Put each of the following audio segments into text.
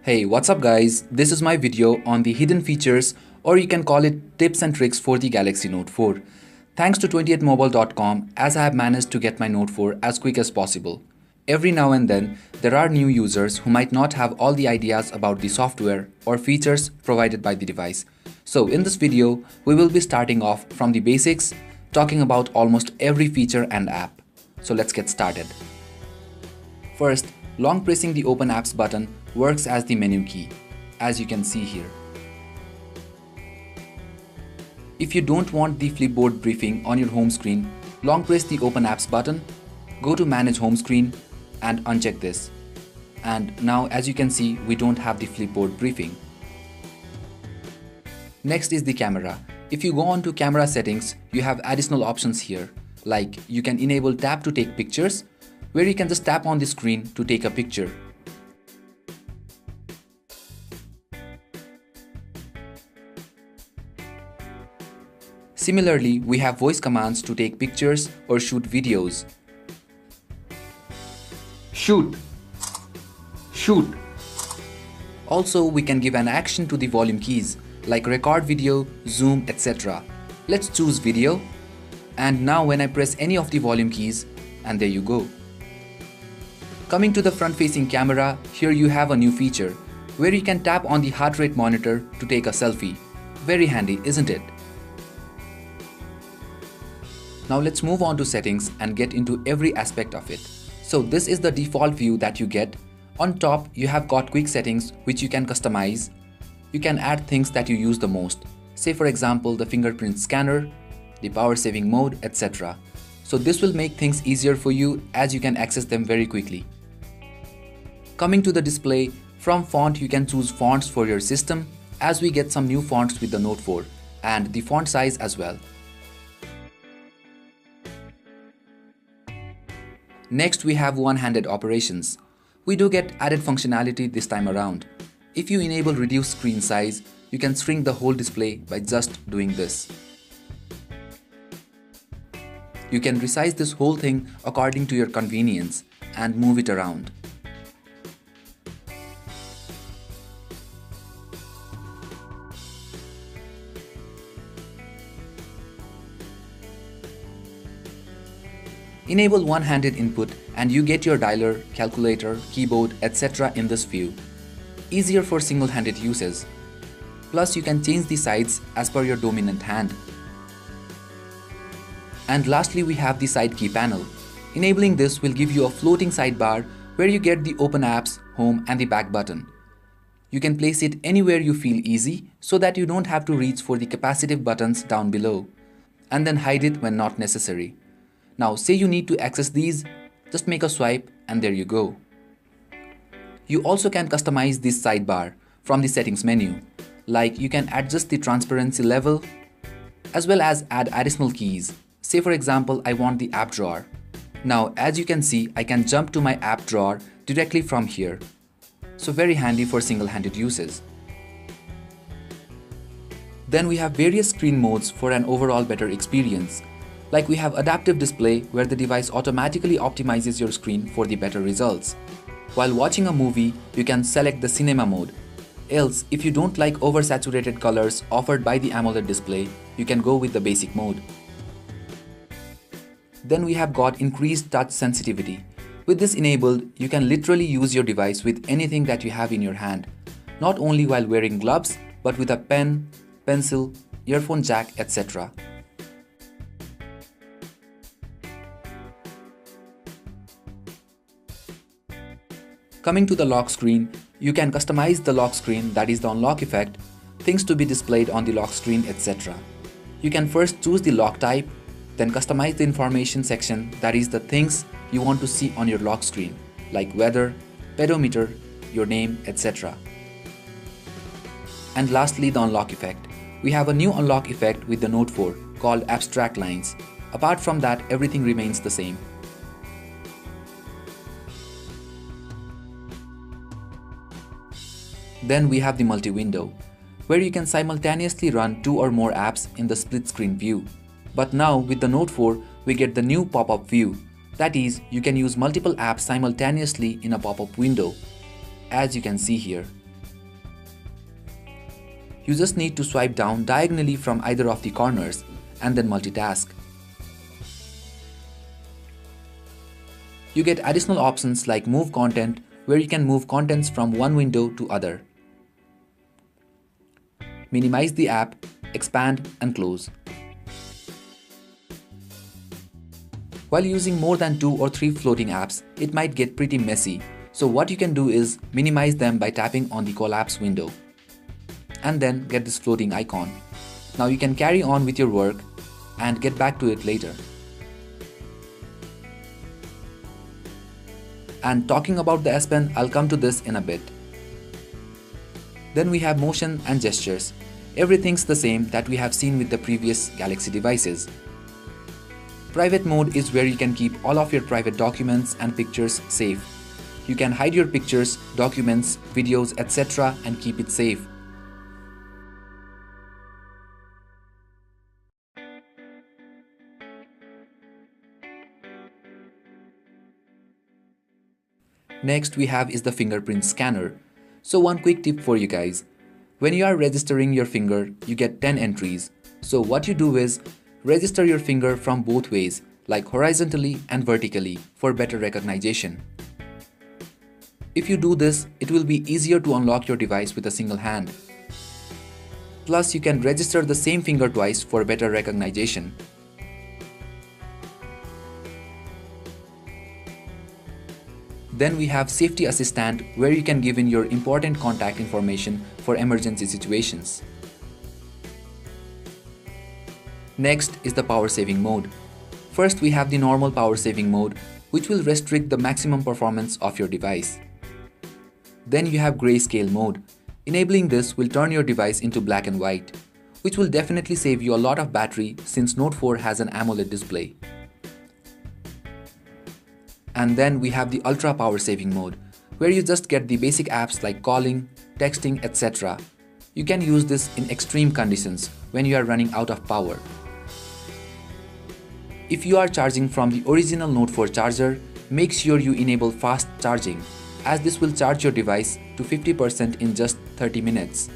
Hey, what's up guys? This is my video on the hidden features, or you can call it tips and tricks for the Galaxy Note 4. Thanks to 28mobile.com, as I have managed to get my Note 4 as quick as possible. Every now and then, there are new users who might not have all the ideas about the software or features provided by the device. So in this video, we will be starting off from the basics, talking about almost every feature and app. So let's get started. First, long pressing the Open Apps button works as the menu key, as you can see here. If you don't want the Flipboard briefing on your home screen, long press the Open Apps button, go to Manage Home Screen and uncheck this. And now as you can see, we don't have the Flipboard briefing. Next is the camera. If you go on to camera settings, you have additional options here, like you can enable tap to take pictures, where you can just tap on the screen to take a picture. Similarly, we have voice commands to take pictures or shoot videos. Shoot. Shoot. Also, we can give an action to the volume keys, like record video, zoom, etc. Let's choose video. And now when I press any of the volume keys, and there you go. Coming to the front-facing camera, here you have a new feature, where you can tap on the heart rate monitor to take a selfie. Very handy, isn't it? Now let's move on to settings and get into every aspect of it. So this is the default view that you get. On top, you have got quick settings which you can customize. You can add things that you use the most. Say for example, the fingerprint scanner, the power saving mode, etc. So this will make things easier for you as you can access them very quickly. Coming to the display, from font you can choose fonts for your system, as we get some new fonts with the Note 4, and the font size as well. Next we have one-handed operations. We do get added functionality this time around. If you enable reduce screen size, you can shrink the whole display by just doing this. You can resize this whole thing according to your convenience and move it around. Enable one-handed input and you get your dialer, calculator, keyboard, etc. in this view. Easier for single-handed uses. Plus you can change the sides as per your dominant hand. And lastly we have the side key panel. Enabling this will give you a floating sidebar where you get the Open Apps, Home and the back button. You can place it anywhere you feel easy so that you don't have to reach for the capacitive buttons down below, and then hide it when not necessary. Now say you need to access these, just make a swipe and there you go. You also can customize this sidebar from the settings menu, like you can adjust the transparency level as well as add additional keys. Say for example, I want the app drawer. Now as you can see, I can jump to my app drawer directly from here. So very handy for single-handed uses. Then we have various screen modes for an overall better experience. Like we have adaptive display where the device automatically optimizes your screen for the better results. While watching a movie, you can select the cinema mode. Else, if you don't like oversaturated colors offered by the AMOLED display, you can go with the basic mode. Then we have got increased touch sensitivity. With this enabled, you can literally use your device with anything that you have in your hand. Not only while wearing gloves, but with a pen, pencil, earphone jack, etc. Coming to the lock screen, you can customize the lock screen, that is the unlock effect, things to be displayed on the lock screen, etc. You can first choose the lock type, then customize the information section, that is the things you want to see on your lock screen, like weather, pedometer, your name, etc. And lastly, the unlock effect. We have a new unlock effect with the Note 4 called Abstract Lines. Apart from that, everything remains the same. Then we have the multi-window, where you can simultaneously run 2 or more apps in the split screen view. But now with the Note 4, we get the new pop-up view, That is, you can use multiple apps simultaneously in a pop-up window, as you can see here. You just need to swipe down diagonally from either of the corners and then multitask. You get additional options like Move Content, where you can move contents from one window to other. Minimize the app, expand and close. While using more than 2 or 3 floating apps, it might get pretty messy, so what you can do is minimize them by tapping on the collapse window. And then get this floating icon. Now you can carry on with your work and get back to it later. And talking about the S Pen, I'll come to this in a bit. Then we have motion and gestures. Everything's the same that we have seen with the previous Galaxy devices. Private mode is where you can keep all of your private documents and pictures safe. You can hide your pictures, documents, videos, etc. and keep it safe. Next we have is the fingerprint scanner. So one quick tip for you guys. When you are registering your finger, you get 10 entries. So what you do is register your finger from both ways, like horizontally and vertically, for better recognition. If you do this, it will be easier to unlock your device with a single hand. Plus, you can register the same finger twice for better recognition. Then we have Safety Assistant, where you can give in your important contact information for emergency situations. Next is the power saving mode. First we have the normal power saving mode, which will restrict the maximum performance of your device. Then you have grayscale mode. Enabling this will turn your device into black and white, which will definitely save you a lot of battery since Note 4 has an AMOLED display. And then we have the ultra power saving mode, where you just get the basic apps like calling, texting, etc. You can use this in extreme conditions when you are running out of power. If you are charging from the original Note 4 charger, make sure you enable fast charging, as this will charge your device to 50% in just 30 minutes.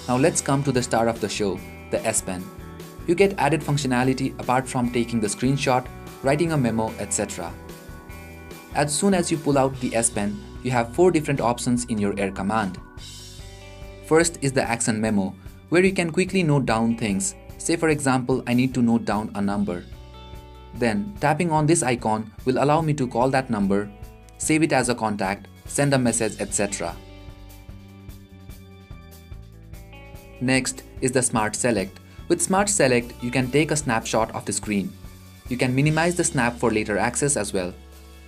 Now let's come to the star of the show, the S Pen. You get added functionality apart from taking the screenshot, writing a memo, etc. As soon as you pull out the S Pen, you have 4 different options in your Air command. First is the Action Memo, where you can quickly note down things. Say for example, I need to note down a number. Then tapping on this icon will allow me to call that number, save it as a contact, send a message, etc. Next is the Smart Select. With Smart Select, you can take a snapshot of the screen. You can minimize the snap for later access as well.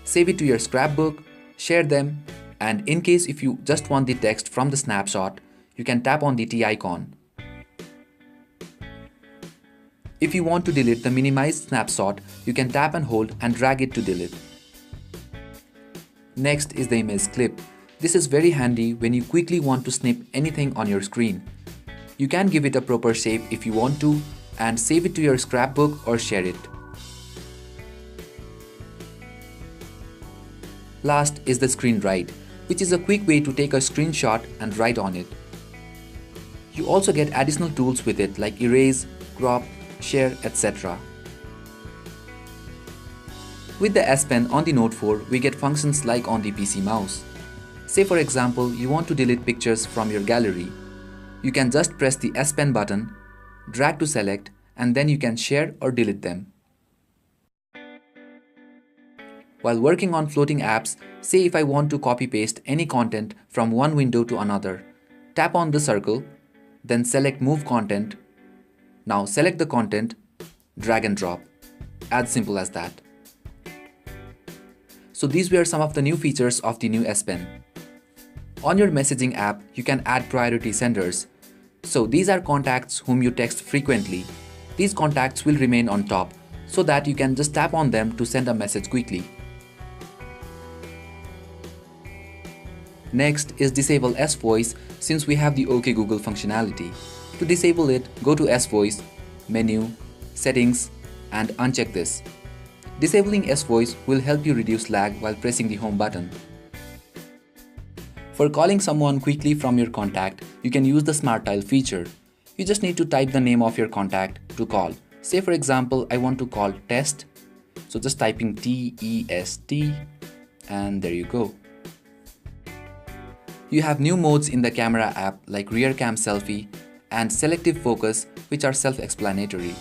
Save it to your scrapbook, share them, and in case if you just want the text from the snapshot, you can tap on the T icon. If you want to delete the minimized snapshot, you can tap and hold and drag it to delete. Next is the image clip. This is very handy when you quickly want to snip anything on your screen. You can give it a proper shape if you want to and save it to your scrapbook or share it. Last is the Screen Write, which is a quick way to take a screenshot and write on it. You also get additional tools with it like erase, crop, share, etc. With the S Pen on the Note 4, we get functions like on the PC mouse. Say for example, you want to delete pictures from your gallery. You can just press the S Pen button, drag to select, and then you can share or delete them. While working on floating apps, say if I want to copy-paste any content from one window to another, tap on the circle, then select Move Content. Now select the content, drag and drop. As simple as that. So these were some of the new features of the new S Pen. On your messaging app, you can add priority senders. So these are contacts whom you text frequently. These contacts will remain on top so that you can just tap on them to send a message quickly. Next is disable S Voice since we have the OK Google functionality. To disable it, go to S Voice, Menu, Settings, and uncheck this. Disabling S-Voice will help you reduce lag while pressing the home button. For calling someone quickly from your contact, you can use the Smart Dial feature. You just need to type the name of your contact to call. Say for example, I want to call Test. So just typing T-E-S-T and there you go. You have new modes in the camera app like Rear Cam Selfie and Selective Focus, which are self-explanatory.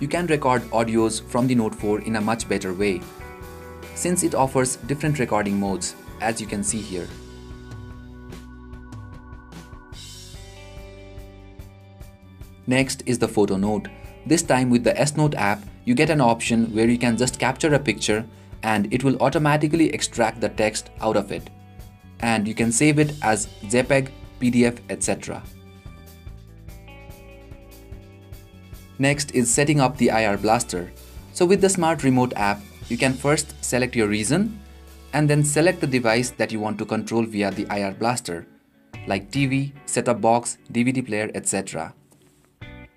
You can record audios from the Note 4 in a much better way, since it offers different recording modes, as you can see here. Next is the photo note. This time with the S-Note app, you get an option where you can just capture a picture and it will automatically extract the text out of it. And you can save it as JPEG, PDF, etc. Next is setting up the IR blaster. So with the Smart Remote app, you can first select your reason and then select the device that you want to control via the IR blaster, like TV, set-top box, DVD player, etc.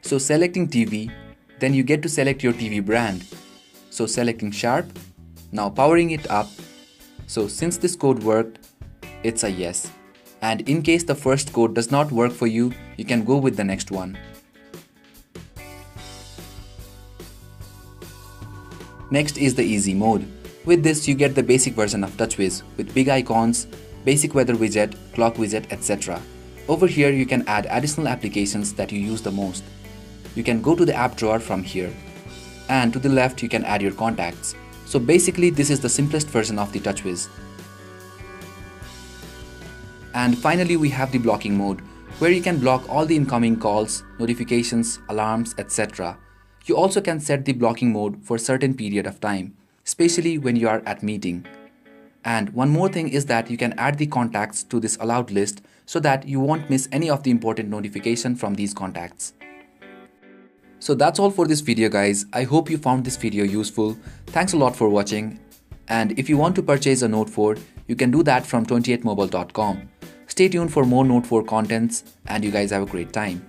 So selecting TV, then you get to select your TV brand. So selecting Sharp, now powering it up. So since this code worked, it's a yes. And in case the first code does not work for you, you can go with the next one. Next is the easy mode. With this you get the basic version of TouchWiz with big icons, basic weather widget, clock widget, etc. Over here you can add additional applications that you use the most. You can go to the app drawer from here. And to the left you can add your contacts. So basically this is the simplest version of the TouchWiz. And finally we have the blocking mode, where you can block all the incoming calls, notifications, alarms, etc. You also can set the blocking mode for a certain period of time, especially when you are at meeting. And one more thing is that you can add the contacts to this allowed list so that you won't miss any of the important notification from these contacts. So that's all for this video guys. I hope you found this video useful. Thanks a lot for watching. And if you want to purchase a Note 4, you can do that from 28mobile.com. Stay tuned for more Note 4 contents and you guys have a great time.